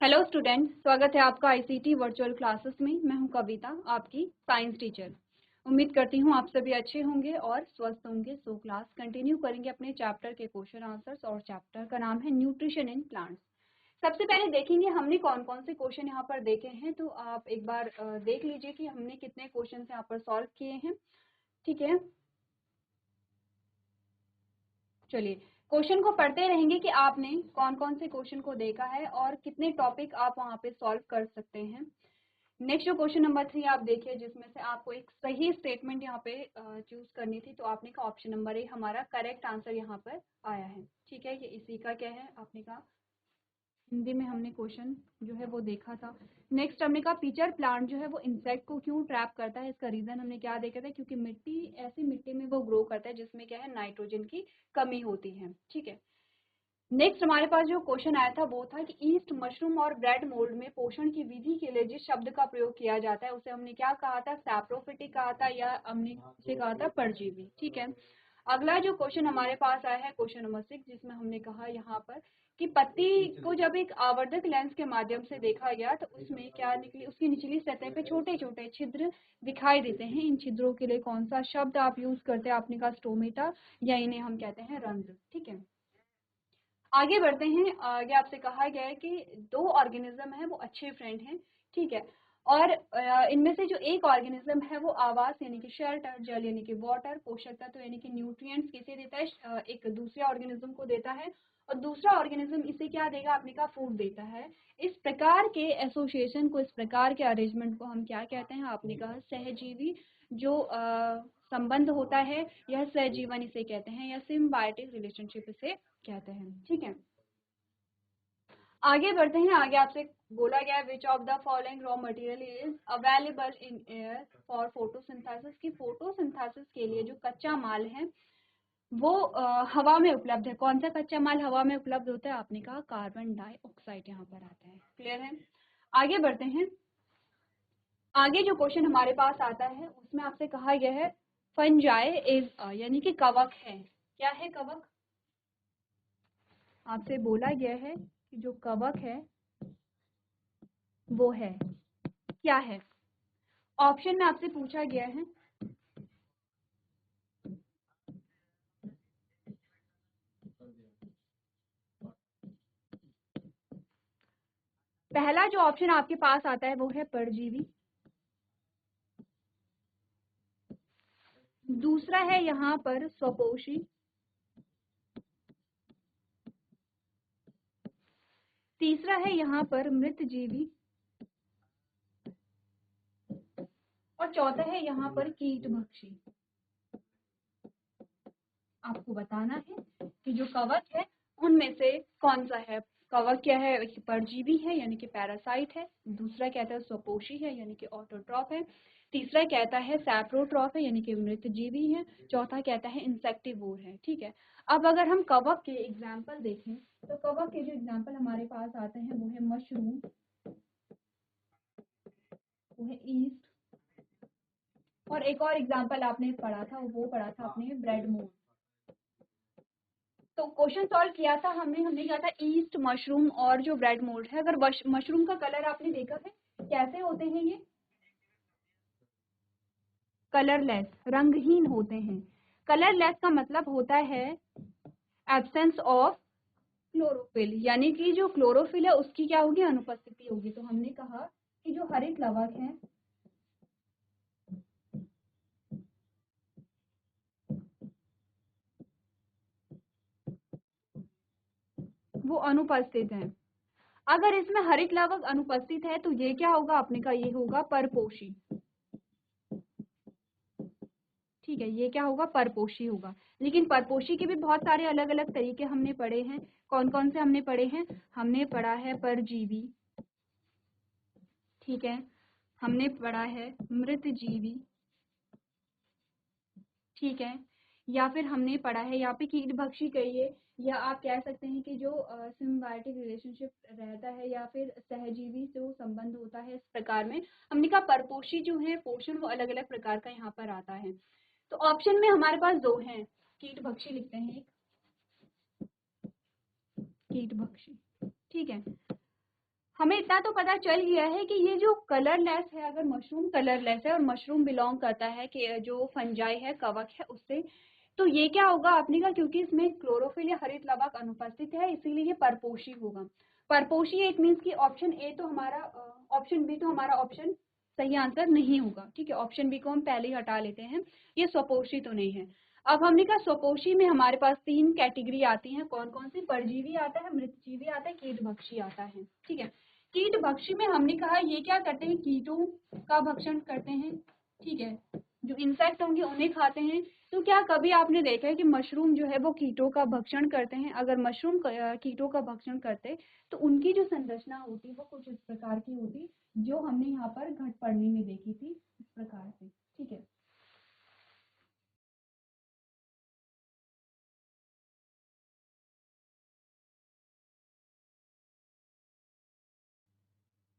Hello student, स्वागत है आपका आईसीटी वर्चुअल क्लासेस में। मैं हूं कविता, आपकी साइंस टीचर। उम्मीद करती हूं आप सभी अच्छे होंगे और स्वस्थ होंगे। सो क्लास कंटिन्यू करेंगे अपने चैप्टर के क्वेश्चन आंसर्स और चैप्टर का नाम है न्यूट्रिशन इन प्लांट्स। सबसे पहले देखेंगे हमने कौन कौन से क्वेश्चन यहाँ पर देखे हैं। तो आप एक बार देख लीजिए कि हमने कितने क्वेश्चन यहाँ पर सॉल्व किए हैं। ठीक है, चलिए क्वेश्चन को पढ़ते रहेंगे कि आपने कौन कौन से क्वेश्चन को देखा है और कितने टॉपिक आप वहाँ पे सॉल्व कर सकते हैं। नेक्स्ट जो क्वेश्चन नंबर 3 आप देखिए, जिसमें से आपको एक सही स्टेटमेंट यहाँ पे चूज करनी थी। तो आपने कहा ऑप्शन नंबर ए हमारा करेक्ट आंसर यहाँ पर आया है। ठीक है, ये इसी का क्या है, आपने कहा हिंदी में हमने क्वेश्चन जो है वो देखा था। नेक्स्ट हमने कहा पिचर प्लांट जो है वो इंसेक्ट को क्यों ट्रैप करता है। इसका रीजन हमने क्या देखा था, क्योंकि मिट्टी ऐसी मिट्टी में वो ग्रो करता है जिसमें क्या है, नाइट्रोजन की कमी होती है। ठीक है, नेक्स्ट हमारे पास जो क्वेश्चन आया था वो था कि ईस्ट मशरूम और ब्रेड मोल्ड में पोषण की विधि के लिए जिस शब्द का प्रयोग किया जाता है उसे हमने क्या कहा था, सैप्रोफिटिक कहा था या हमने उसे कहा था परजीवी। ठीक है, अगला जो क्वेश्चन हमारे पास आया है क्वेश्चन नंबर 6, जिसमें हमने कहा यहाँ पर कि पत्ती को जब एक आवर्धक लेंस के माध्यम से देखा गया तो उसमें क्या निकली, उसकी निचली सतह पे छोटे छोटे छिद्र दिखाई देते हैं। इन छिद्रों के लिए कौन सा शब्द आप यूज करते हैं, आपने कहा स्टोमेटा या इन्हें हम कहते हैं रंध्र। ठीक है, आगे बढ़ते हैं। आगे आपसे कहा गया है कि दो ऑर्गेनिज्म है वो अच्छे फ्रेंड हैं। ठीक है, और इनमें से जो एक ऑर्गेनिज्म है वो आवास यानी कि शेल्टर, जल यानी कि वाटर, पोषक तत्व यानी कि न्यूट्रिएंट्स किसे देता है, एक दूसरे ऑर्गेनिज्म को देता है और दूसरा ऑर्गेनिज्म इसे क्या देगा, आपने कहा फूड देता है। इस प्रकार के एसोसिएशन को, इस प्रकार के अरेंजमेंट को हम क्या कहते हैं, आपने कहा सहजीवी जो संबंध होता है, यह सहजीवन इसे कहते हैं या सिम्बायोटिक रिलेशनशिप इसे कहते हैं। ठीक है, आगे बढ़ते हैं। आगे आपसे बोला गया विच of the following raw material is available in air for photosynthesis, की फोटोसिंथेसिस के लिए जो कच्चा माल है वो हवा में उपलब्ध है। कौन सा कच्चा माल हवा में उपलब्ध होता है, आपने कहा कार्बन डाइऑक्साइड यहाँ पर आता है। क्लियर है, आगे बढ़ते हैं। आगे जो क्वेश्चन हमारे पास आता है उसमें आपसे कहा गया है फंजाई इज यानी कि कवक है। क्या है कवक, आपसे बोला गया है कि जो कवक है वो है, क्या है। ऑप्शन में आपसे पूछा गया है पहला जो ऑप्शन आपके पास आता है वो है परजीवी, दूसरा है यहाँ पर स्वपोषी, तीसरा है यहाँ पर मृतजीवी और चौथा है यहाँ पर कीटभक्षी। आपको बताना है कि जो कवक है उनमें से कौन सा है। कवक क्या है, परजीवी है यानी कि पैरासाइट है, दूसरा कहता है स्वपोषी है यानी कि ऑटोट्रॉफ है, तीसरा कहता है सैप्रोट्रॉफ है यानी कि मृतजीवी है, चौथा कहता है इंसेक्टिवोर है। ठीक है, अब अगर हम कवक के एग्जाम्पल देखें तो कवक के जो एग्जाम्पल हमारे पास आते हैं वो है मशरूम, वो है ईस्ट, और एक और एग्जाम्पल आपने पढ़ा था, वो पढ़ा था आपने ब्रेड मोल्ड। तो क्वेश्चन सॉल्व किया था हमने किया था ईस्ट, मशरूम और जो ब्रेड मोल्ड है। अगर मशरूम का कलर आपने देखा है कैसे होते हैं, ये कलरलेस, रंगहीन होते हैं। कलरलेस का मतलब होता है एब्सेंस ऑफ क्लोरोफिल, यानी कि जो क्लोरोफिल है उसकी क्या होगी, अनुपस्थिति होगी। तो हमने कहा कि जो हरित लवक है वो अनुपस्थित है। अगर इसमें हरित लवक अनुपस्थित है तो ये क्या होगा, आपने कहा ये होगा परपोषी। ठीक है, ये क्या होगा, परपोषी होगा। लेकिन परपोषी के भी बहुत सारे अलग अलग तरीके हमने पढ़े हैं। कौन कौन से हमने पढ़े हैं, हमने पढ़ा है परजीवी, ठीक है, हमने पढ़ा है मृतजीवी, ठीक है, या फिर हमने पढ़ा है यहाँ पे कीटभक्षी कहिए, या आप कह सकते हैं कि जो सिम्बायोटिक रिलेशनशिप रहता है या फिर सहजीवी से संबंध होता है। इस प्रकार में हमने कहा परपोषी जो है पोषण वो अलग अलग प्रकार का यहाँ पर आता है। तो ऑप्शन में हमारे पास दो हैं, कीटभक्षी लिखते हैं एक, कीटभक्षी। ठीक है, हमें इतना तो पता चल गया है कि ये जो कलरलेस है, अगर मशरूम कलरलेस है और मशरूम बिलोंग करता है कि जो फंजाई है, कवक है उससे, तो ये क्या होगा आपने का, क्योंकि इसमें क्लोरोफिल या हरित लवक अनुपस्थित है इसीलिए ये परपोषी होगा। परपोषी इट मीन्स कि ऑप्शन ए तो हमारा, ऑप्शन बी तो हमारा ऑप्शन सही आंसर नहीं होगा। ठीक है, ऑप्शन बी को हम पहले ही हटा लेते हैं, ये स्वपोषी तो नहीं है। अब हमने कहा स्वपोषी में हमारे पास 3 कैटेगरी आती हैं, कौन कौन सी? परजीवी आता है, मृतजीवी आता है, कीटभक्षी आता है। ठीक है, कीटभक्षी में हमने कहा ये क्या करते हैं, कीटों का भक्षण करते हैं। ठीक है, जो इंसेक्ट होंगे उन्हें खाते हैं। तो क्या कभी आपने देखा है कि मशरूम जो है वो कीटों का भक्षण करते हैं? अगर मशरूम कीटों का भक्षण करते तो उनकी जो संरचना होती वो कुछ इस प्रकार की होती, जो हमने यहाँ पर घटपर्णी में देखी थी, इस प्रकार से। ठीक है,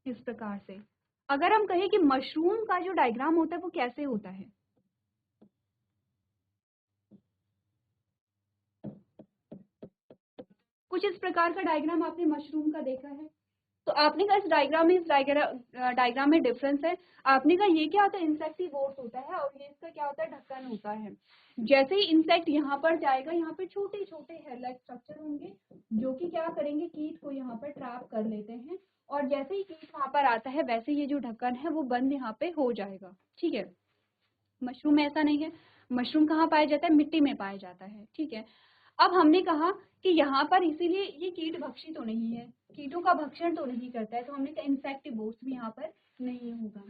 इस प्रकार से। अगर हम कहें कि मशरूम का जो डायग्राम होता है वो कैसे होता है, कुछ इस प्रकार का डायग्राम आपने मशरूम का देखा है। तो आपने कहा इस डायग्राम में, इस डायग्राम में डिफरेंस है। आपने कहा ये क्या होता है, इंसेक्टिवोर्स होता है और ये इसका क्या होता है, ढक्कन होता है। जैसे ही इंसेक्ट यहाँ पर जाएगा, यहाँ पे छोटे छोटे हेयर लाइक स्ट्रक्चर होंगे जो कि क्या करेंगे, कीट को यहाँ पर ट्रैप कर लेते हैं। और जैसे ही कीट वहां पर आता है वैसे ये जो ढक्कन है वो बंद यहाँ पे हो जाएगा। ठीक है, मशरूम में ऐसा नहीं है। मशरूम कहाँ पाया जाता है, मिट्टी में पाया जाता है। ठीक है, अब हमने कहा कि यहाँ पर इसीलिए ये कीट भक्षी तो नहीं है, कीटों का भक्षण तो नहीं करता है, तो हमने कहा इंसेक्टिवोर्स भी यहाँ पर नहीं होगा।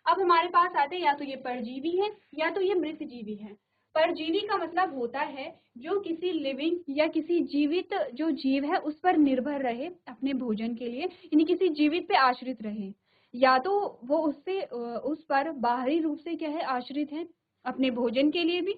अब हमारे पास आते हैं, या तो ये परजीवी है या तो ये मृतजीवी है। परजीवी का मतलब होता है जो किसी लिविंग या किसी जीवित जो जीव है उस पर निर्भर रहे अपने भोजन के लिए, यानी किसी जीवित पे आश्रित रहे, या तो वो उससे उस पर बाहरी रूप से क्या है, आश्रित है, अपने भोजन के लिए भी,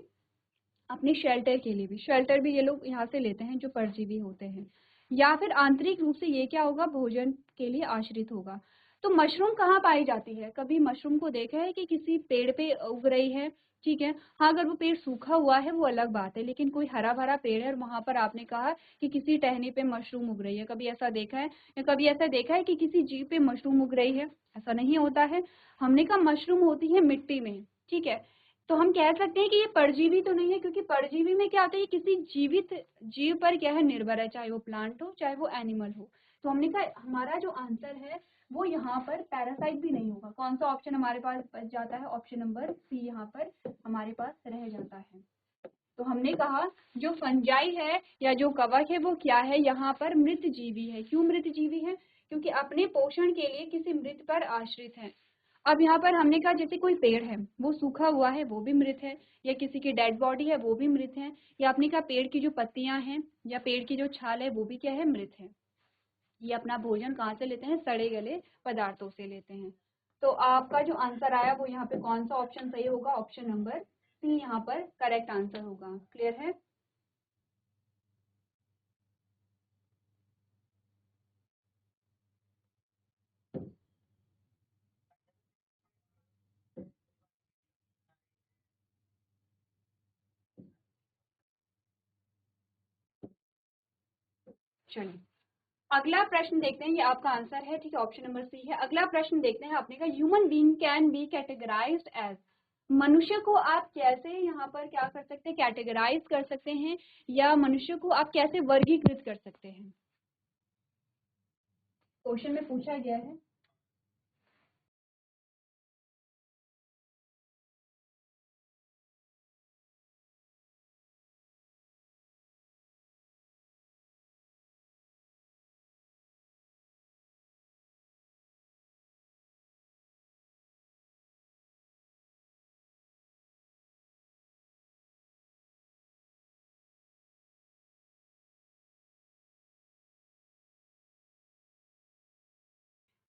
अपने शेल्टर के लिए भी। शेल्टर भी ये लोग यहाँ से लेते हैं जो परजीवी होते हैं। या फिर आंतरिक रूप से ये क्या होगा, भोजन के लिए आश्रित होगा। तो मशरूम कहाँ पाई जाती है? कभी मशरूम को देखा है कि किसी पेड़ पे उग रही है? ठीक है, हाँ, अगर वो पेड़ सूखा हुआ है वो अलग बात है, लेकिन कोई हरा भरा पेड़ है और वहां पर आपने कहा कि किसी टहनी पे मशरूम उग रही है, कभी ऐसा देखा है? या कभी ऐसा देखा है कि किसी जीव पे मशरूम उग रही है? ऐसा नहीं होता है। हमने कहा मशरूम होती है मिट्टी में। ठीक है, तो हम कह सकते हैं कि ये परजीवी तो नहीं है, क्योंकि परजीवी में क्या होता है, ये किसी जीवित जीव पर क्या है, निर्भर है, चाहे वो प्लांट हो चाहे वो एनिमल हो। तो हमने कहा हमारा जो आंसर है वो यहाँ पर पैरासाइट भी नहीं होगा। कौन सा ऑप्शन हमारे पास बच जाता है? ऑप्शन नंबर सी यहाँ पर हमारे पास रह जाता है। तो हमने कहा जो फंजाई है या जो कवक है वो क्या है, यहाँ पर मृत जीवी है। क्यों मृत जीवी है? क्योंकि अपने पोषण के लिए किसी मृत पर आश्रित है। अब यहाँ पर हमने कहा जैसे कोई पेड़ है वो सूखा हुआ है वो भी मृत है, या किसी की डेड बॉडी है वो भी मृत है, या आपने कहा पेड़ की जो पत्तियां हैं या पेड़ की जो छाल है वो भी क्या है, मृत है। ये अपना भोजन कहाँ से लेते हैं, सड़े गले पदार्थों से लेते हैं। तो आपका जो आंसर आया वो यहाँ पे कौन सा ऑप्शन सही होगा? ऑप्शन नंबर सी यहाँ पर करेक्ट आंसर होगा। क्लियर है? चलिए अगला प्रश्न देखते हैं, ये आपका आंसर है। ठीक है, ऑप्शन नंबर सी है। अगला प्रश्न देखते हैं, आपने कहा human being can be categorised as, मनुष्य को आप कैसे यहाँ पर क्या कर सकते हैं, कैटेगराइज कर सकते हैं, या मनुष्य को आप कैसे वर्गीकृत कर सकते हैं? क्वेश्चन में पूछा गया है।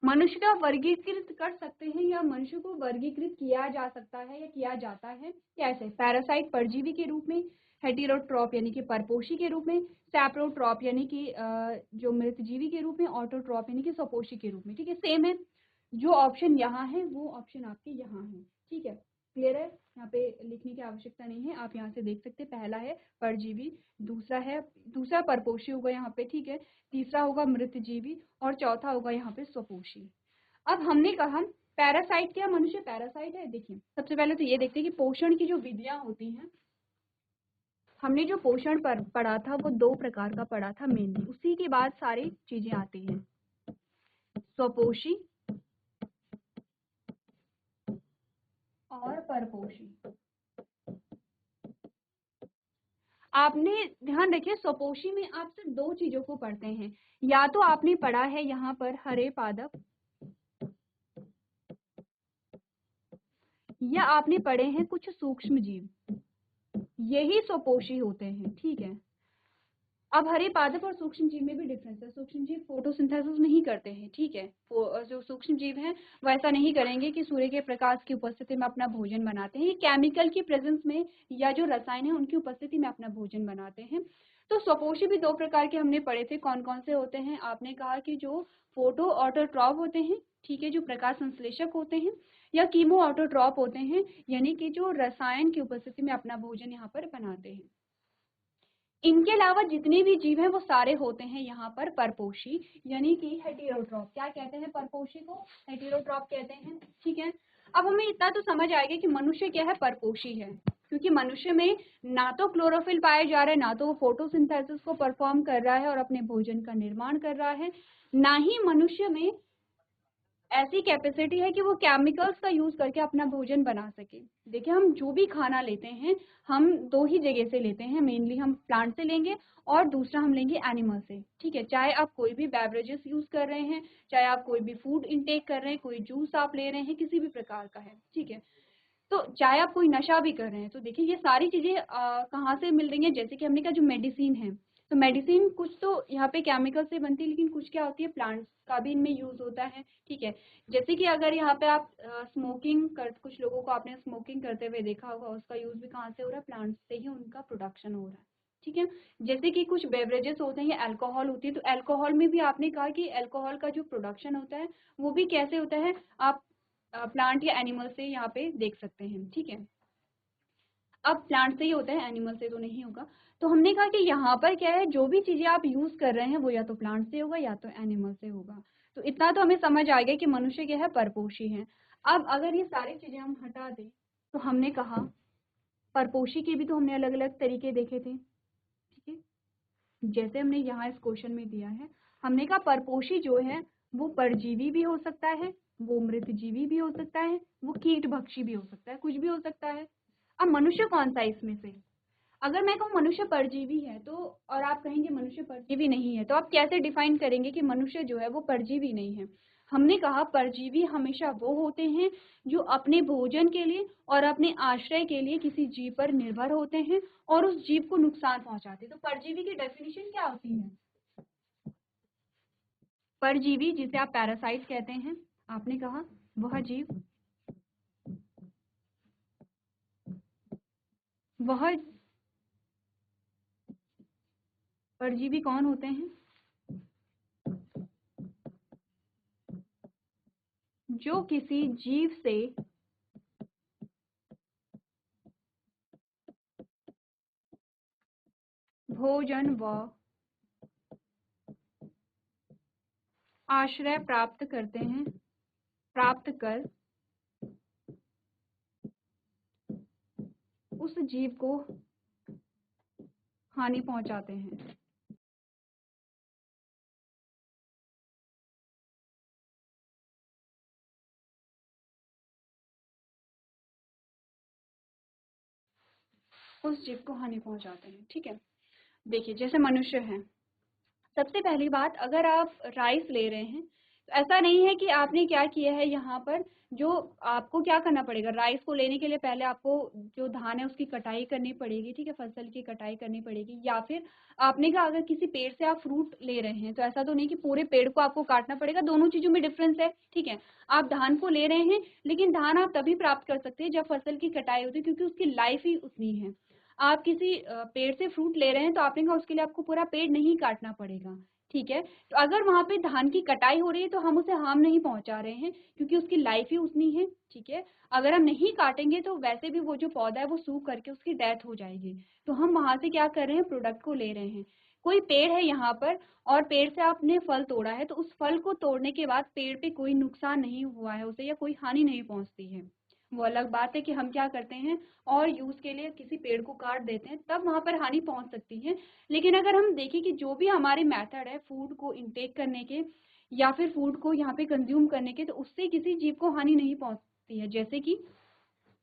मनुष्य का वर्गीकृत कर सकते हैं, या मनुष्य को वर्गीकृत किया जा सकता है या किया जाता है कैसे? पैरासाइट परजीवी के रूप में, हेटेरोट्रॉप यानी कि परपोषी के रूप में, सैप्रोट्रॉप यानी कि जो मृतजीवी के रूप में, ऑटोट्रॉप यानी कि स्वपोषी के रूप में। ठीक है, सेम है। जो ऑप्शन यहाँ है वो ऑप्शन आपके यहाँ है। ठीक है, क्लियर है? यहाँ पे लिखने की आवश्यकता नहीं है, आप यहाँ से देख सकते हैं। पहला है परजीवी, दूसरा परपोषी होगा यहाँ पे, ठीक है, तीसरा होगा मृतजीवी और चौथा होगा यहाँ पे स्वपोषी। अब हमने कहा पैरासाइट, क्या मनुष्य पैरासाइट है? देखिए सबसे पहले तो ये देखते हैं कि पोषण की जो विधियां होती हैं, हमने जो पोषण पर पढ़ा था वो 2 प्रकार का पढ़ा था मेनली, उसी के बाद सारी चीजें आती हैं, स्वपोषी और परपोषी। आपने ध्यान रखिए, स्वपोषी में आप सिर्फ 2 चीजों को पढ़ते हैं, या तो आपने पढ़ा है यहाँ पर हरे पादप, या आपने पढ़े हैं कुछ सूक्ष्म जीव, यही स्वपोषी होते हैं, ठीक है। अब हरे पादप और सूक्ष्म जीव में भी डिफरेंस है। सूक्ष्म जीव फोटोसिंथेसिस नहीं करते हैं, ठीक है। जो सूक्ष्म जीव हैं वो ऐसा नहीं करेंगे कि सूर्य के प्रकाश की उपस्थिति में अपना भोजन बनाते हैं, केमिकल की प्रेजेंस में या जो रसायन है उनकी उपस्थिति में अपना भोजन बनाते हैं। तो स्वपोषी भी 2 प्रकार के हमने पढ़े थे, कौन कौन से होते हैं? आपने कहा कि जो फोटो ऑटोट्रॉप होते हैं, ठीक है, जो प्रकाश संश्लेषक होते हैं, या कीमो ऑटोट्रॉप होते हैं, यानी कि जो रसायन की उपस्थिति में अपना भोजन यहाँ पर बनाते हैं। इनके अलावा जितने भी जीव हैं वो सारे होते हैं यहाँ पर परपोषी, यानी कि हेटेरोट्रॉप। क्या कहते हैं परपोषी को? हेटेरोट्रॉप कहते हैं, ठीक है। अब हमें इतना तो समझ आएगा कि मनुष्य क्या है, परपोषी है, क्योंकि मनुष्य में ना तो क्लोरोफिल पाया जा रहा है, ना तो वो फोटोसिंथेसिस को परफॉर्म कर रहा है और अपने भोजन का निर्माण कर रहा है, ना ही मनुष्य में ऐसी कैपेसिटी है कि वो केमिकल्स का यूज करके अपना भोजन बना सके। देखिए हम जो भी खाना लेते हैं हम 2 ही जगह से लेते हैं, मेनली हम प्लांट से लेंगे और दूसरा हम लेंगे एनिमल से, ठीक है। चाहे आप कोई भी बेवरेजेस यूज कर रहे हैं, चाहे आप कोई भी फूड इनटेक कर रहे हैं, कोई जूस आप ले रहे हैं, किसी भी प्रकार का है, ठीक है, तो चाहे आप कोई नशा भी कर रहे हैं, तो देखिए ये सारी चीजें कहाँ से मिल रही हैं? जैसे कि हमने कहा जो मेडिसिन है, तो मेडिसिन कुछ तो यहाँ पे केमिकल से बनती है, लेकिन कुछ क्या होती है प्लांट्स का भी इनमें यूज होता है, ठीक है। जैसे कि अगर यहाँ पे आप स्मोकिंग कर, कुछ लोगों को आपने स्मोकिंग करते हुए देखा होगा, उसका यूज भी कहाँ से हो रहा है? प्लांट्स से ही उनका प्रोडक्शन हो रहा है, ठीक है। जैसे कि कुछ बेवरेजेस होते हैं या अल्कोहल होती है, तो अल्कोहल में भी आपने कहा कि अल्कोहल का जो प्रोडक्शन होता है वो भी कैसे होता है? आप प्लांट या एनिमल से यहाँ पे देख सकते हैं, ठीक है। अब प्लांट से ही होता है, एनिमल से तो नहीं होगा। तो हमने कहा कि यहाँ पर क्या है, जो भी चीजें आप यूज कर रहे हैं वो या तो प्लांट से होगा या तो एनिमल से होगा। तो इतना तो हमें समझ आ गया कि मनुष्य क्या है, परपोषी है। अब अगर ये सारी चीजें हम हटा दें, तो हमने कहा परपोषी के भी तो हमने अलग अलग तरीके देखे थे, ठीक है। जैसे हमने यहाँ इस क्वेश्चन में दिया है, हमने कहा परपोषी जो है वो परजीवी भी हो सकता है, वो मृतजीवी भी हो सकता है, वो कीट भक्षी भी हो सकता है, कुछ भी हो सकता है। अब मनुष्य कौन सा इसमें से? अगर मैं कहूँ मनुष्य परजीवी है तो, और आप कहेंगे मनुष्य परजीवी नहीं है, तो आप कैसे डिफाइन करेंगे कि मनुष्य जो है वो परजीवी नहीं है? हमने कहा परजीवी हमेशा वो होते हैं जो अपने भोजन के लिए और अपने आश्रय के लिए किसी जीव पर निर्भर होते हैं और उस जीव को नुकसान पहुंचाते हैं। तो परजीवी की डेफिनेशन क्या होती है? परजीवी जिसे आप पैरासाइट कहते हैं, आपने कहा वह परजीवी कौन होते हैं? जो किसी जीव से भोजन व आश्रय प्राप्त करते हैं, प्राप्त कर उस जीव को हानि पहुंचाते हैं। उस जीव को हानि पहुंचाते हैं, ठीक है। देखिए जैसे मनुष्य है, सबसे पहली बात, अगर आप राइस ले रहे हैं तो ऐसा नहीं है कि आपने क्या किया है यहाँ पर, जो आपको क्या करना पड़ेगा, राइस को लेने के लिए पहले आपको जो धान है उसकी कटाई करनी पड़ेगी, ठीक है, फसल की कटाई करनी पड़ेगी। या फिर आपने कहा अगर किसी पेड़ से आप फ्रूट ले रहे हैं, तो ऐसा तो नहीं कि पूरे पेड़ को आपको काटना पड़ेगा, दोनों चीजों में डिफरेंस है, ठीक है। आप धान को ले रहे हैं, लेकिन धान आप तभी प्राप्त कर सकते हैं जब फसल की कटाई होती है, क्योंकि उसकी लाइफ ही उतनी है। आप किसी पेड़ से फ्रूट ले रहे हैं तो आपने कहा उसके लिए आपको पूरा पेड़ नहीं काटना पड़ेगा, ठीक है। तो अगर वहाँ पे धान की कटाई हो रही है तो हम उसे हार्म नहीं पहुंचा रहे हैं, क्योंकि उसकी लाइफ ही उतनी है। ठीक है, अगर हम नहीं काटेंगे तो वैसे भी वो जो पौधा है वो सूख करके उसकी डेथ हो जाएगी। तो हम वहां से क्या कर रहे हैं, प्रोडक्ट को ले रहे हैं। कोई पेड़ है यहाँ पर और पेड़ से आपने फल तोड़ा है, तो उस फल को तोड़ने के बाद पेड़ पे कोई नुकसान नहीं हुआ है उसे, या कोई हानि नहीं पहुंचती है। वो अलग बात है कि हम क्या करते हैं और यूज के लिए किसी पेड़ को काट देते हैं, तब वहां पर हानि पहुंच सकती है। लेकिन अगर हम देखें कि जो भी हमारे मेथड है फूड को इनटेक करने के या फिर फूड को यहाँ पे कंज्यूम करने के, तो उससे किसी जीव को हानि नहीं पहुंचती है। जैसे कि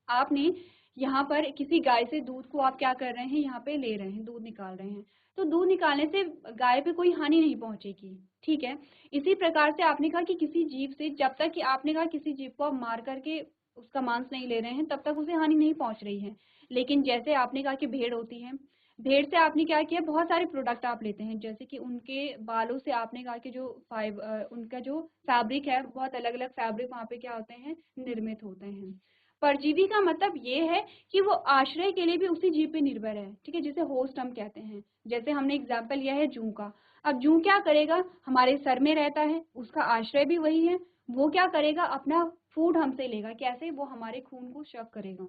आपने यहाँ पर किसी गाय से दूध को आप क्या कर रहे हैं, यहाँ पे ले रहे हैं, दूध निकाल रहे हैं, तो दूध निकालने से गाय पे कोई हानि नहीं पहुंचेगी। ठीक है, इसी प्रकार से आपने कहा कि किसी जीव से, जब तक कि आपने कहा किसी जीव को आप मार करके उसका मांस नहीं ले रहे हैं, तब तक उसे हानि नहीं पहुंच रही है। लेकिन जैसे आपने कहा कि भेड़ होती है, भेड़ से आपने क्या किया, बहुत सारे प्रोडक्ट आप लेते हैं, जैसे कि उनके बालों से आपने कहा कि जो उनका जो फैब्रिक है, बहुत अलग अलग फैब्रिक वहाँ पे क्या होते हैं, निर्मित होते हैं। परजीवी का मतलब ये है कि वो आश्रय के लिए भी उसी जीव पे निर्भर है। ठीक है, जिसे होस्ट हम कहते हैं। जैसे हमने एग्जाम्पल लिया है जूं का। अब जूं क्या करेगा, हमारे सर में रहता है, उसका आश्रय भी वही है। वो क्या करेगा, अपना फूड हमसे लेगा। कैसे, वो हमारे खून को शक करेगा।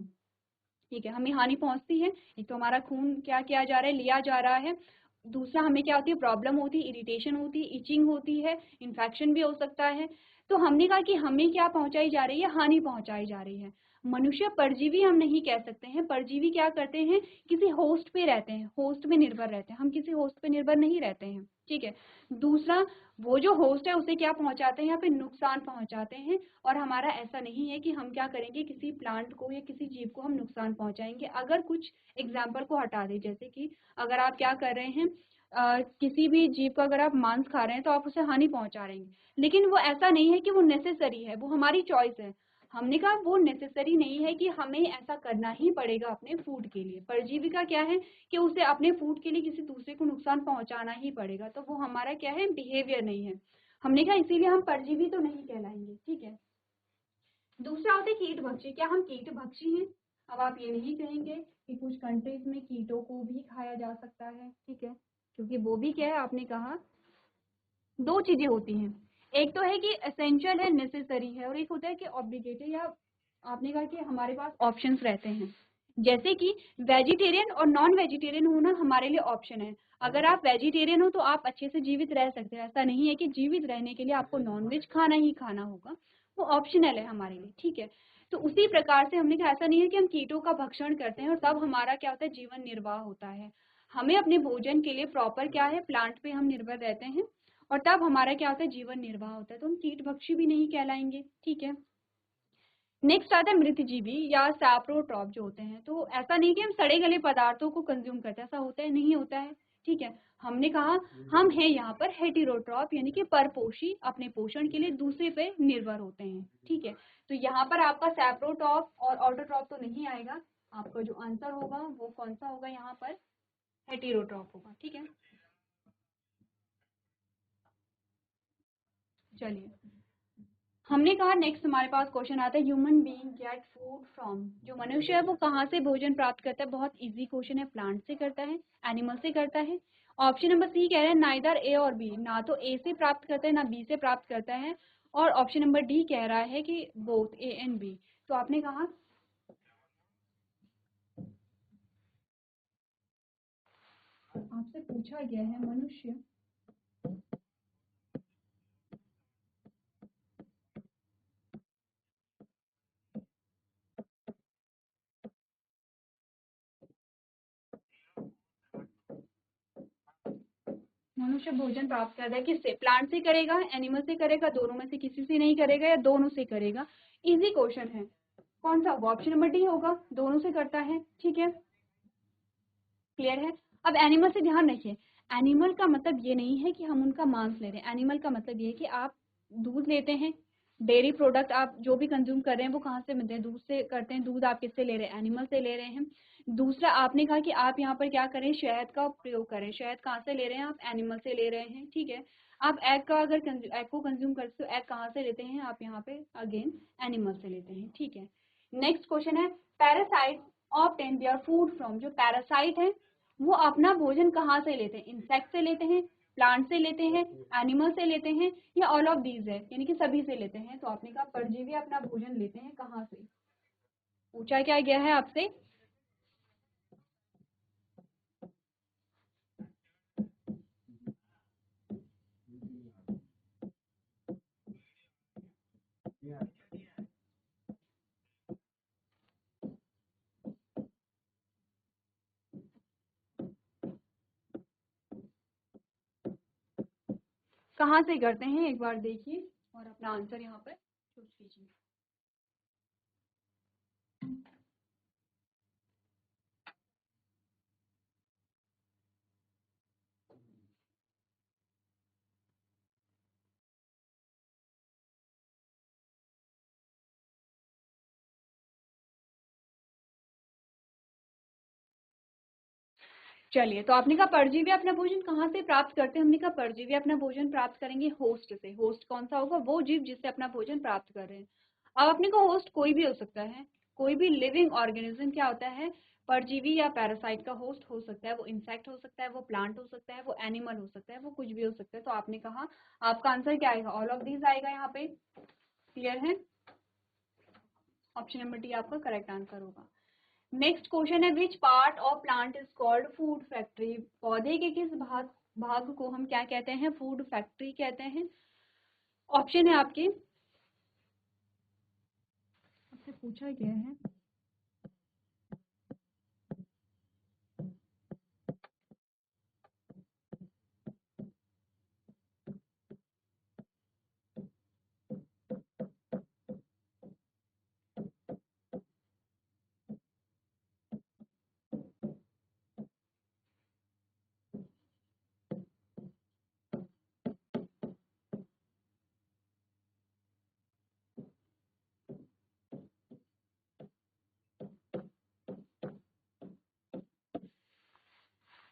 ठीक है, हमें हानि पहुंचती है, एक तो हमारा खून क्या किया जा रहा है, लिया जा रहा है। दूसरा हमें क्या होती है, प्रॉब्लम होती है, इरिटेशन होती है, इचिंग होती है, इन्फेक्शन भी हो सकता है। तो हमने कहा कि हमें क्या पहुंचाई जा रही है, हानि पहुंचाई जा रही है। मनुष्य परजीवी हम नहीं कह सकते हैं। परजीवी क्या करते हैं, किसी होस्ट पे रहते हैं, होस्ट पे निर्भर रहते हैं। हम किसी होस्ट पे निर्भर नहीं रहते हैं। ठीक है, दूसरा, वो जो होस्ट है उसे क्या पहुंचाते हैं, या फिर नुकसान पहुंचाते हैं। और हमारा ऐसा नहीं है कि हम क्या करेंगे, किसी प्लांट को या किसी जीव को हम नुकसान पहुंचाएंगे। अगर कुछ एग्जाम्पल को हटा दें, जैसे कि अगर आप क्या कर रहे हैं, किसी भी जीव का अगर आप मांस खा रहे हैं तो आप उसे हानि पहुंचा रहे हैं। लेकिन वो ऐसा नहीं है कि वो नेसेसरी है, वो हमारी चॉइस है। हमने कहा वो नेसेसरी नहीं है कि हमें ऐसा करना ही पड़ेगा अपने फूड के लिए। परजीवी का क्या है कि उसे अपने फूड के लिए किसी दूसरे को नुकसान पहुंचाना ही पड़ेगा, तो वो हमारा क्या है, बिहेवियर नहीं है। हमने कहा इसीलिए हम परजीवी तो नहीं कहलाएंगे। ठीक है, दूसरा होता है कीट भक्षी। क्या हम कीट भक्षी हैं? अब आप ये नहीं कहेंगे कि कुछ कंट्रीज में कीटों को भी खाया जा सकता है। ठीक है, क्योंकि वो भी क्या है, आपने कहा दो चीजें होती हैं। एक तो है कि एसेंशियल है, नेसेसरी है, और एक होता है कि ऑब्लिगेटरी, या आपने कहा कि हमारे पास ऑप्शंस रहते हैं। जैसे कि वेजिटेरियन और नॉन वेजिटेरियन होना हमारे लिए ऑप्शन है। अगर आप वेजिटेरियन हो तो आप अच्छे से जीवित रह सकते हैं। ऐसा नहीं है कि जीवित रहने के लिए आपको नॉनवेज खाना ही खाना होगा, वो ऑप्शनल है हमारे लिए। ठीक है, तो उसी प्रकार से हमने कहा ऐसा नहीं है कि हम कीटों का भक्षण करते हैं और तब हमारा क्या होता है, जीवन निर्वाह होता है। हमें अपने भोजन के लिए प्रॉपर क्या है, प्लांट पे हम निर्भर रहते हैं, और तब हमारा क्या होता है, जीवन निर्वाह होता है। तो हम कीट भक्षी भी नहीं कहलाएंगे। ठीक है, नेक्स्ट आता है मृतजीवी या सैप्रोट्रॉप जो होते हैं। तो ऐसा नहीं कि हम सड़े गले पदार्थों को कंज्यूम करते हैं, ऐसा होता है, नहीं होता है। ठीक है, हमने कहा हम हैं यहाँ पर हेटेरोट्रॉप, यानी कि परपोषी, अपने पोषण के लिए दूसरे पे निर्भर होते हैं। ठीक है, तो यहाँ पर आपका सैप्रोट्रॉप और ऑटोट्रॉप तो नहीं आएगा। आपका जो आंसर होगा वो कौन सा होगा, यहाँ पर हेटेरोट्रॉप होगा। ठीक है, चलिए, हमने कहा नेक्स्ट हमारे पास क्वेश्चन आता है, human being get food from. जो मनुष्य है वो कहाँ से भोजन प्राप्त करता है? बहुत इजी क्वेश्चन है। प्लांट से करता है, एनिमल से करता है। ऑप्शन नंबर सी कह रहे हैं नाइदर ए और बी, ना तो ए से प्राप्त करता है ना बी से प्राप्त करता है। और ऑप्शन नंबर डी कह रहा है कि बोथ ए एंड बी। तो आपने कहा आपसे पूछा गया है मनुष्य मनुष्य भोजन प्राप्त करता है किससे? प्लांट से करेगा, एनिमल से करेगा, दोनों में से किसी से नहीं करेगा, या दोनों से करेगा? इजी क्वेश्चन है। कौन सा होगा? ऑप्शन नंबर डी होगा, दोनों से करता है। ठीक है, क्लियर है। अब एनिमल से ध्यान रखिए, एनिमल का मतलब ये नहीं है कि हम उनका मांस ले रहे हैं। एनिमल का मतलब ये है कि आप दूध लेते हैं, डेयरी प्रोडक्ट आप जो भी कंज्यूम कर रहे हैं वो कहाँ से मिलते हैं? दूध से करते हैं। दूध आप किससे ले रहे हैं? एनिमल से ले रहे हैं। दूसरा, आपने कहा कि आप यहाँ पर क्या करें, शहद का प्रयोग करें। शहद कहाँ से ले रहे हैं? आप एनिमल से ले रहे हैं। ठीक है, आप एग का अगर एग को कंज्यूम करते हो, एग कहाँ से लेते हैं? आप यहाँ पे अगेन एनिमल से लेते हैं। ठीक है, नेक्स्ट क्वेश्चन है, parasite obtain their food from. जो पैरासाइट है वो अपना भोजन कहाँ से लेते हैं? इंसेक्ट से लेते हैं, प्लांट से लेते हैं, एनिमल से लेते हैं, या ऑल ऑफ दीज है, यानी कि सभी से लेते हैं। तो आपने कहा परजीवी अपना भोजन लेते हैं कहाँ से, पूछा क्या गया है आपसे। कहाँ से करते हैं एक बार देखिए और अपना आंसर यहाँ पर चूज कीजिए। चलिए, तो आपने कहा परजीवी अपना भोजन कहाँ से प्राप्त करते हैं। हमने कहा परजीवी अपना भोजन प्राप्त करेंगे होस्ट से। होस्ट कौन सा होगा, वो जीव जिससे अपना भोजन प्राप्त कर रहे हैं। अब आपने कहा होस्ट कोई भी हो सकता है, कोई भी लिविंग ऑर्गेनिज्म क्या होता है, परजीवी या पैरासाइट का होस्ट हो सकता है। वो इंसेक्ट हो सकता है, वो प्लांट हो सकता है, वो एनिमल हो सकता है, वो कुछ भी हो सकता है। तो आपने कहा आपका आंसर क्या आएगा, ऑल ऑफ दीज आएगा यहाँ पे। क्लियर है, ऑप्शन नंबर डी आपका करेक्ट आंसर होगा। नेक्स्ट क्वेश्चन है, which part of plant is called food factory. पौधे के किस भाग को हम क्या कहते हैं, फूड फैक्ट्री कहते हैं। ऑप्शन है आपके, आपसे पूछा गया है।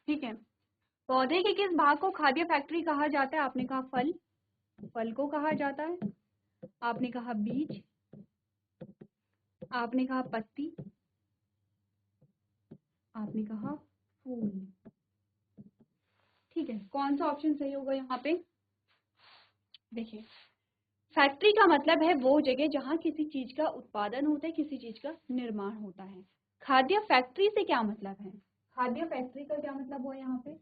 ठीक है, पौधे के किस भाग को खाद्य फैक्ट्री कहा जाता है। आपने कहा फल, फल को कहा जाता है। आपने कहा बीज, आपने कहा पत्ती, आपने कहा फूल। ठीक है, कौन सा ऑप्शन सही होगा यहाँ पे। देखिए, फैक्ट्री का मतलब है वो जगह जहाँ किसी चीज का उत्पादन होता है, किसी चीज का निर्माण होता है। खाद्य फैक्ट्री से क्या मतलब है, खाद्य फैक्ट्री का क्या मतलब हुआ यहाँ पे।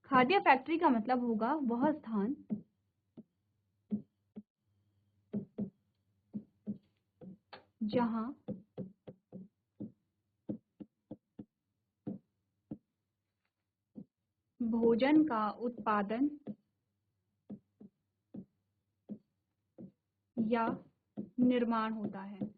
खाद्य फैक्ट्री का मतलब होगा वह स्थान जहाँ भोजन का उत्पादन या निर्माण होता है।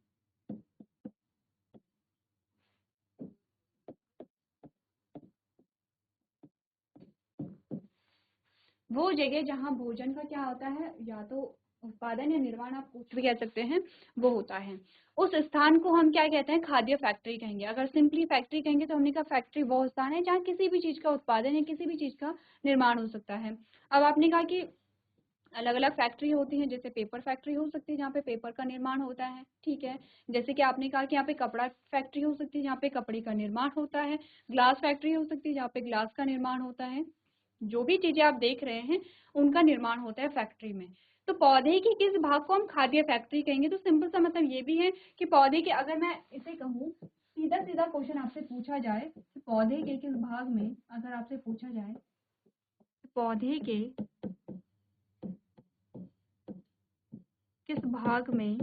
वो जगह जहाँ भोजन का क्या होता है, या तो उत्पादन या निर्माण, आप कुछ भी कह सकते हैं, वो होता है। उस स्थान को हम क्या कहते हैं, खाद्य फैक्ट्री कहेंगे। अगर सिंपली फैक्ट्री कहेंगे तो हमने कहा फैक्ट्री वो स्थान है जहाँ किसी भी चीज का उत्पादन या किसी भी चीज का निर्माण हो सकता है। अब आपने कहा कि अलग अलग फैक्ट्री होती हैं, जैसे पेपर फैक्ट्री हो सकती है जहाँ पे पेपर का निर्माण होता है। ठीक है, जैसे कि आपने कहा कि यहाँ पे कपड़ा फैक्ट्री हो सकती है जहाँ पे कपड़े का निर्माण होता है। ग्लास फैक्ट्री हो सकती है जहाँ पे ग्लास का निर्माण होता है। जो भी चीजें आप देख रहे हैं उनका निर्माण होता है फैक्ट्री में। तो पौधे के किस भाग को हम खाद्य फैक्ट्री कहेंगे, तो सिंपल सा मतलब ये भी है कि पौधे के, अगर मैं इसे कहूँ सीधा सीधा क्वेश्चन आपसे पूछा जाए कि पौधे के किस भाग में, अगर आपसे पूछा जाए पौधे के किस भाग में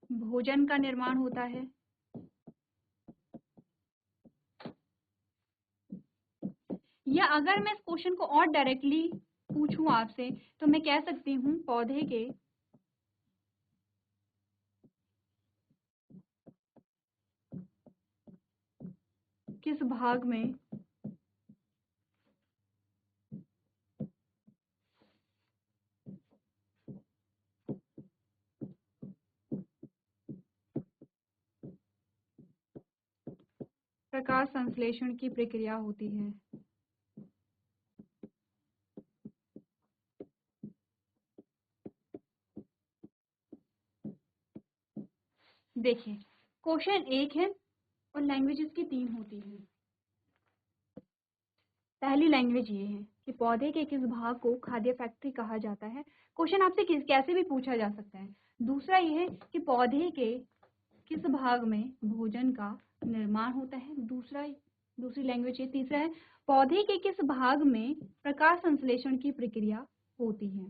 भोजन का निर्माण होता है, या अगर मैं इस क्वेश्चन को और डायरेक्टली पूछूं आपसे तो मैं कह सकती हूँ पौधे के किस भाग में प्रकाश संश्लेषण की प्रक्रिया होती है। देखिए, क्वेश्चन एक है और लैंग्वेजेस की 3 होती हैं। पहली लैंग्वेज ये है कि पौधे के किस भाग को खाद्य फैक्ट्री कहा जाता है। क्वेश्चन आपसे कैसे भी पूछा जा सकता है। दूसरा ये है कि पौधे के किस भाग में भोजन का निर्माण होता है। दूसरी लैंग्वेज ये। तीसरा है पौधे के किस भाग में प्रकाश संश्लेषण की प्रक्रिया होती है।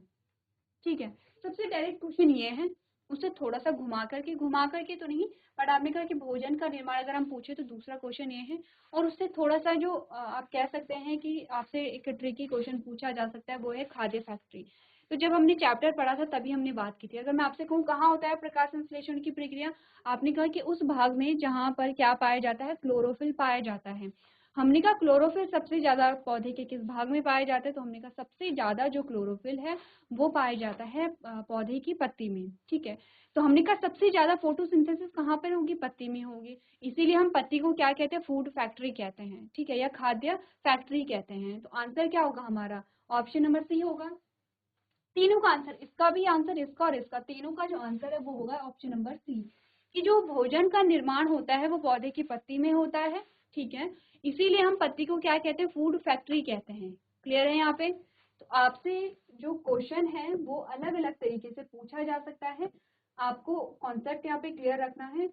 ठीक है, सबसे डायरेक्ट क्वेश्चन ये है, उससे थोड़ा सा घुमा करके तो नहीं, बट आपने कहा कि भोजन का निर्माण अगर हम पूछे तो दूसरा क्वेश्चन ये है, और उससे थोड़ा सा जो आप कह सकते हैं कि आपसे एक ट्रिकी क्वेश्चन पूछा जा सकता है, वो है खाद्य फैक्ट्री। तो जब हमने चैप्टर पढ़ा था तभी हमने बात की थी। अगर मैं आपसे कहूँ कहाँ होता है प्रकाश संश्लेषण की प्रक्रिया, आपने कहा कि उस भाग में जहाँ पर क्या पाया जाता है, क्लोरोफिल पाया जाता है। हमने कहा क्लोरोफिल सबसे ज्यादा पौधे के किस भाग में पाया जाता है, तो हमने कहा सबसे ज्यादा जो क्लोरोफिल है वो पाया जाता है पौधे की पत्ती में। ठीक है, तो हमने कहा सबसे ज्यादा फोटोसिंथेसिस कहाँ पर होगी, पत्ती में होगी। इसीलिए हम पत्ती को क्या कहते हैं, फूड फैक्ट्री कहते हैं। ठीक है, या खाद्य फैक्ट्री कहते हैं। तो आंसर क्या होगा हमारा, ऑप्शन नंबर सी होगा। तीनों का आंसर, इसका भी आंसर, इसका और इसका, तीनों का जो आंसर है वो होगा ऑप्शन नंबर सी, कि जो भोजन का निर्माण होता है वो पौधे की पत्ती में होता है। ठीक है, इसीलिए हम पत्ती को क्या कहते हैं, फूड फैक्ट्री कहते हैं। क्लियर है यहाँ पे। तो आपसे जो क्वेश्चन है वो अलग अलग तरीके से पूछा जा सकता है, आपको कॉन्सेप्ट यहाँ पे क्लियर रखना है।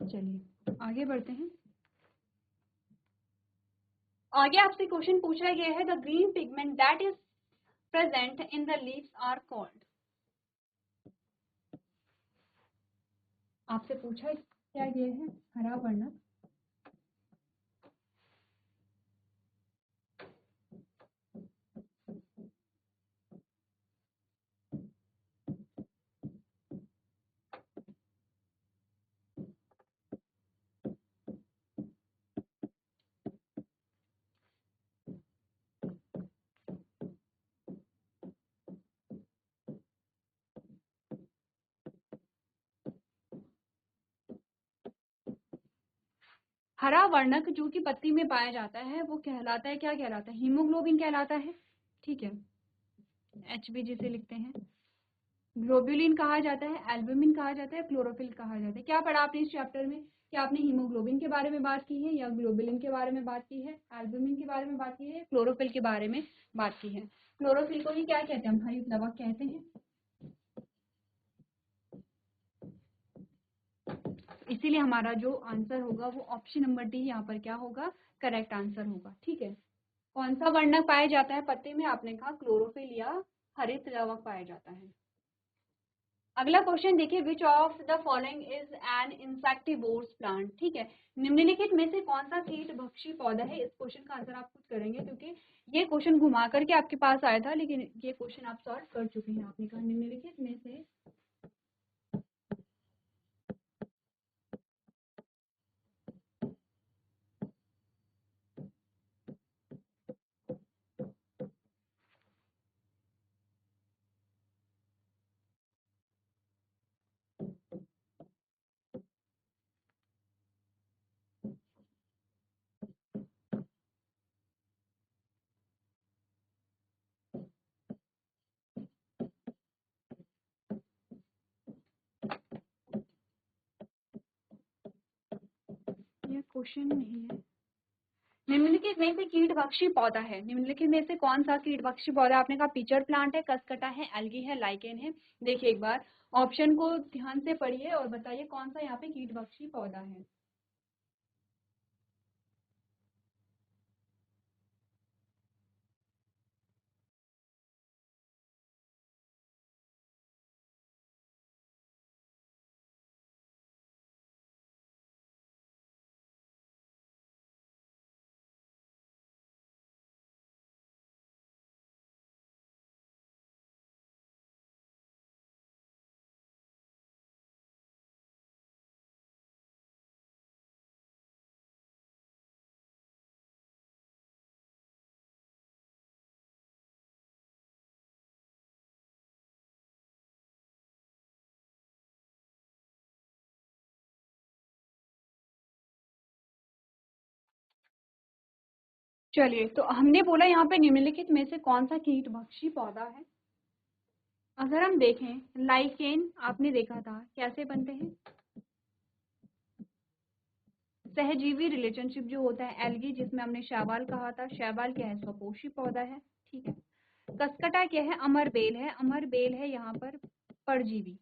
चलिए आगे बढ़ते हैं। आगे आपसे क्वेश्चन पूछा गया है, the green pigment that is present in the leaves are called. आपसे पूछा क्या गया है, हरा वर्णक। हरा वर्णक जो कि पत्ती में पाया जाता है वो कहलाता है, क्या कहलाता है, हीमोग्लोबिन कहलाता है। ठीक है, एचबी जिसे लिखते हैं, ग्लोब्युलिन कहा जाता है, एल्बुमिन कहा जाता है, क्लोरोफिल कहा जाता है। क्या पढ़ा आपने इस चैप्टर में, क्या आपने हीमोग्लोबिन के बारे में बात की है, या ग्लोबुलिन के बारे में बात की है, एल्बुमिन के बारे में बात की है, क्लोरोफिल के बारे में बात की है। क्लोरोफिल को ही क्या कहते हैं, हम हरित लवक कहते हैं। इसीलिए हमारा जो आंसर होगा वो ऑप्शन नंबर डी यहाँ पर क्या होगा, करेक्ट आंसर होगा। ठीक है, कौन सा वर्णक पाया जाता है पत्ते में, आपने कहा क्लोरोफिल या हरित लवक पाया जाता है। अगला क्वेश्चन देखिए, which of the following is an insectivorous plant. ठीक है, निम्नलिखित में से कौन सा कीट भक्षी पौधा है। इस क्वेश्चन का आंसर आप खुद करेंगे, क्योंकि ये क्वेश्चन घुमा करके आपके पास आया था, लेकिन ये क्वेश्चन आप सॉल्व कर चुके हैं। आपने कहा निम्नलिखित में से ये क्वेश्चन नहीं है। निम्नलिखित में से कीटभक्षी पौधा है, निम्नलिखित में से कौन सा कीटभक्षी पौधा। आपने कहा पिचर प्लांट है, कसकटा है, एल्गी है, लाइकेन है। देखिए एक बार ऑप्शन को ध्यान से पढ़िए और बताइए कौन सा यहाँ पे कीटभक्षी पौधा है। चलिए, तो हमने बोला यहाँ पे निम्नलिखित में से कौन सा कीटभक्षी पौधा है। अगर हम देखें लाइकेन, आपने देखा था कैसे बनते हैं, सहजीवी रिलेशनशिप जो होता है, एल्गी जिसमें हमने शैवाल कहा था, शैवाल क्या है, स्वपोषी पौधा है, ठीक है। कसकटा क्या है, अमर बेल है, अमर बेल है यहाँ पर परजीवी,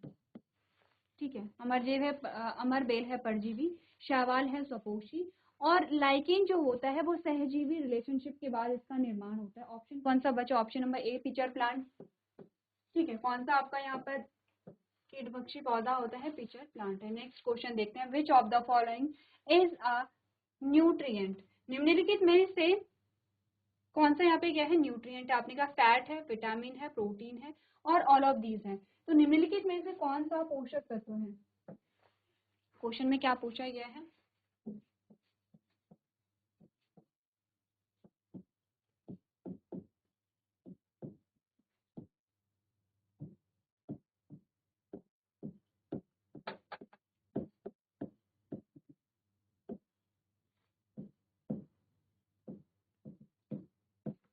ठीक है, अमर बेल है परजीवी, शैवाल है स्वपोषी, और लाइकेन जो होता है वो सहजीवी रिलेशनशिप के बाद इसका निर्माण होता है। ऑप्शन कौन सा बचा, ऑप्शन नंबर ए पिचर प्लांट, ठीक है। कौन सा आपका यहाँ पर कीटभक्षी पौधा होता है, पिचर प्लांट है। नेक्स्ट क्वेश्चन देखते हैं, विच of the following is a nutrient, निम्नलिखित में से कौन सा यहाँ पे क्या है, न्यूट्रिएंट है। आपने कहा फैट है, विटामिन है, प्रोटीन है, और ऑल ऑफ दीज है। तो निम्नलिखित में से कौन सा पोषक तत्व है, क्वेश्चन में क्या पूछा गया है।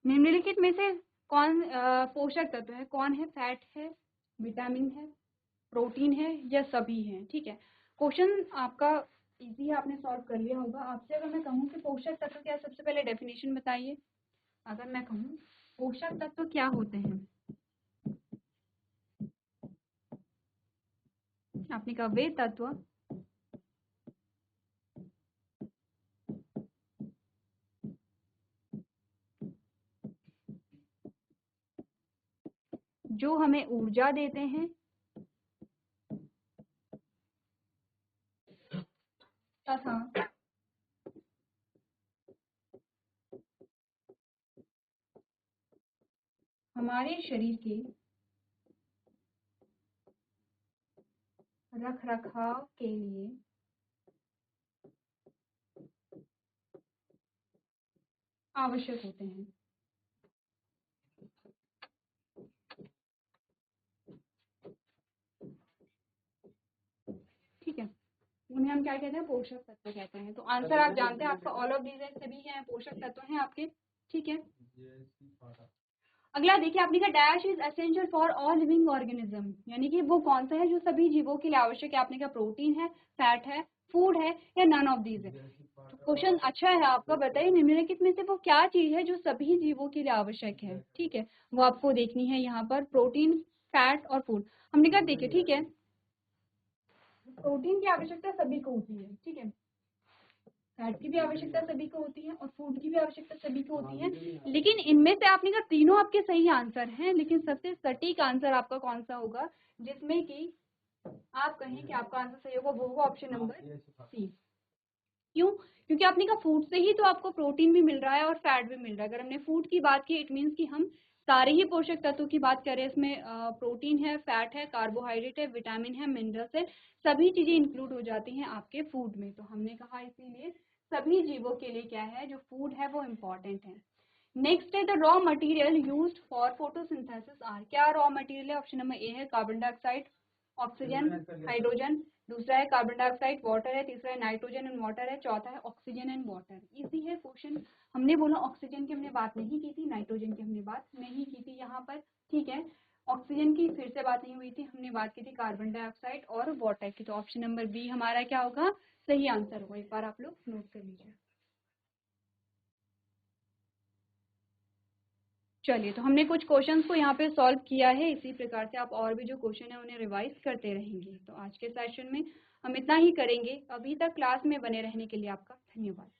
निम्नलिखित में से कौन पोषक तत्व है, कौन है, फैट है, विटामिन है, प्रोटीन है, या सभी हैं, ठीक है। क्वेश्चन आपका इजी है, आपने सॉल्व कर लिया होगा। आपसे अगर मैं कहूँ कि पोषक तत्व क्या है, सबसे पहले डेफिनेशन बताइए। अगर मैं कहूँ पोषक तत्व क्या होते हैं, आपने कहा वे तत्व जो हमें ऊर्जा देते हैं तथा हमारे शरीर के रख रखाव के लिए आवश्यक होते हैं, ठीक है। उन्हें हम क्या कहते हैं, पोषक तत्व कहते हैं। तो आंसर आप जानते हैं, आपका ऑल ऑफ दीज सभी क्या है, पोषक तत्व हैं आपके, ठीक है। अगला देखिए, आपने कहा dash is essential for all living organism, यानी कि वो कौन सा है जो सभी जीवों के लिए आवश्यक है। आपने कहा प्रोटीन है, फैट है, फूड है, या नन ऑफ दीज है। तो क्वेश्चन अच्छा है आपका, बताइए निम्नलिखित में से वो क्या चीज है जो सभी जीवों के लिए आवश्यक है, ठीक है। वो आपको देखनी है यहाँ पर, प्रोटीन, फैट और फूड। हमने कहा देखिए, ठीक है, प्रोटीन की आवश्यकता सभी को होती है, ठीक है, फैट की भी आवश्यकता सभी को होती है, और फूड की भी आवश्यकता सभी को होती है। लेकिन इनमें से आपने कहा तीनों आपके सही आंसर हैं, लेकिन सबसे सटीक आंसर आपका कौन सा होगा, जिसमें कि आप कहें कि आपका आंसर सही होगा, वो होगा ऑप्शन नंबर सी। क्यों, क्योंकि आपने कहा फूड से ही तो आपको प्रोटीन भी मिल रहा है और फैट भी मिल रहा है। अगर हमने फूड की बात की, इट मीन्स कि हम सारे ही पोषक तत्वों की बात करें, इसमें प्रोटीन है, फैट है, कार्बोहाइड्रेट है, विटामिन है, मिनरल्स है, सभी चीजें इंक्लूड हो जाती हैं आपके फूड में। तो हमने कहा इसीलिए सभी जीवों के लिए क्या है, जो फूड है वो इम्पोर्टेंट है। नेक्स्ट है the raw material used for photosynthesis are, क्या रॉ मटेरियल है, ऑप्शन नंबर ए है कार्बन डाइऑक्साइड, ऑक्सीजन, हाइड्रोजन, दूसरा है कार्बन डाइऑक्साइड, वाटर है, तीसरा है नाइट्रोजन एंड वाटर है, चौथा है ऑक्सीजन एंड वाटर। इजी है क्वेश्चन। हमने बोला ऑक्सीजन की हमने बात नहीं की थी, नाइट्रोजन की हमने बात नहीं की थी यहाँ पर, ठीक है। ऑक्सीजन की फिर से बात नहीं हुई थी, हमने बात की थी कार्बन डाइऑक्साइड और वाटर की। तो ऑप्शन नंबर बी हमारा क्या होगा, सही आंसर होगा। एक बार आप लोग नोट कर लीजिए। चलिए, तो हमने कुछ क्वेश्चंस को यहाँ पे सॉल्व किया है। इसी प्रकार से आप और भी जो क्वेश्चन है उन्हें रिवाइज करते रहेंगे। तो आज के सेशन में हम इतना ही करेंगे। अभी तक क्लास में बने रहने के लिए आपका धन्यवाद।